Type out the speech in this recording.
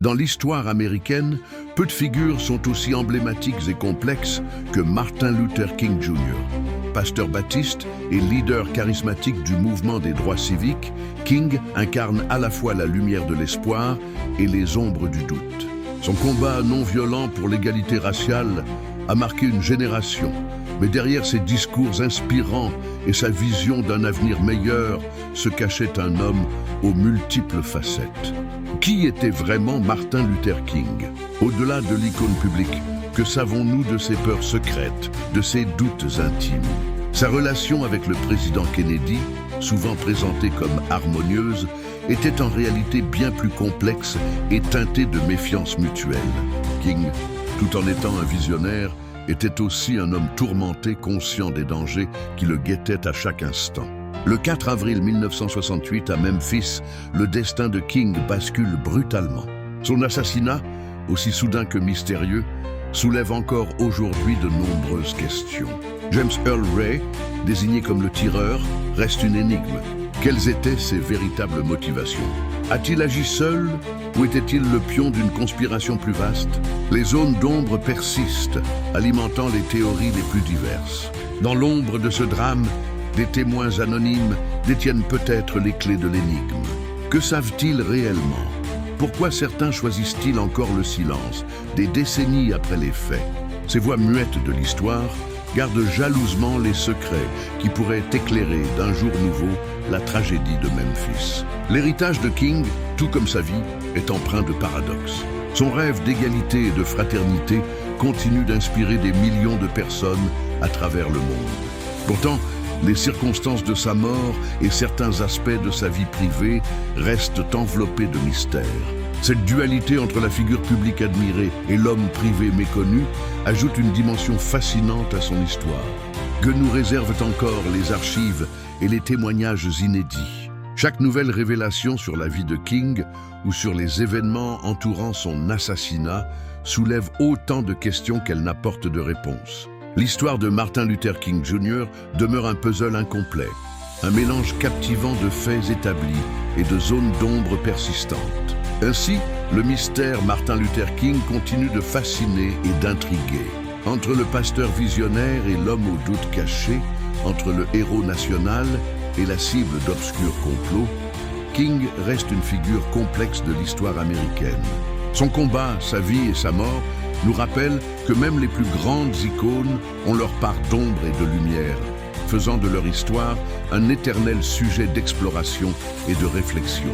Dans l'histoire américaine, peu de figures sont aussi emblématiques et complexes que Martin Luther King Jr. Pasteur baptiste et leader charismatique du mouvement des droits civiques, King incarne à la fois la lumière de l'espoir et les ombres du doute. Son combat non violent pour l'égalité raciale a marqué une génération, mais derrière ses discours inspirants et sa vision d'un avenir meilleur se cachait un homme aux multiples facettes. Qui était vraiment Martin Luther King? Au-delà de l'icône publique, que savons-nous de ses peurs secrètes, de ses doutes intimes? Sa relation avec le président Kennedy, souvent présentée comme harmonieuse, était en réalité bien plus complexe et teintée de méfiance mutuelle. King, tout en étant un visionnaire, était aussi un homme tourmenté, conscient des dangers qui le guettaient à chaque instant. Le 4 avril 1968, à Memphis, le destin de King bascule brutalement. Son assassinat, aussi soudain que mystérieux, soulève encore aujourd'hui de nombreuses questions. James Earl Ray, désigné comme le tireur, reste une énigme. Quelles étaient ses véritables motivations? A-t-il agi seul ou était-il le pion d'une conspiration plus vaste? Les zones d'ombre persistent, alimentant les théories les plus diverses. Dans l'ombre de ce drame, des témoins anonymes détiennent peut-être les clés de l'énigme. Que savent-ils réellement? Pourquoi certains choisissent-ils encore le silence, des décennies après les faits? Ces voix muettes de l'histoire gardent jalousement les secrets qui pourraient éclairer d'un jour nouveau la tragédie de Memphis. L'héritage de King, tout comme sa vie, est empreint de paradoxes. Son rêve d'égalité et de fraternité continue d'inspirer des millions de personnes à travers le monde. Pourtant, les circonstances de sa mort et certains aspects de sa vie privée restent enveloppés de mystère. Cette dualité entre la figure publique admirée et l'homme privé méconnu ajoute une dimension fascinante à son histoire. Que nous réservent encore les archives et les témoignages inédits. Chaque nouvelle révélation sur la vie de King ou sur les événements entourant son assassinat soulève autant de questions qu'elle n'apporte de réponses. L'histoire de Martin Luther King Jr. demeure un puzzle incomplet, un mélange captivant de faits établis et de zones d'ombre persistantes. Ainsi, le mystère Martin Luther King continue de fasciner et d'intriguer. Entre le pasteur visionnaire et l'homme aux doutes cachés, entre le héros national et la cible d'obscurs complots, King reste une figure complexe de l'histoire américaine. Son combat, sa vie et sa mort nous rappellent que même les plus grandes icônes ont leur part d'ombre et de lumière, faisant de leur histoire un éternel sujet d'exploration et de réflexion.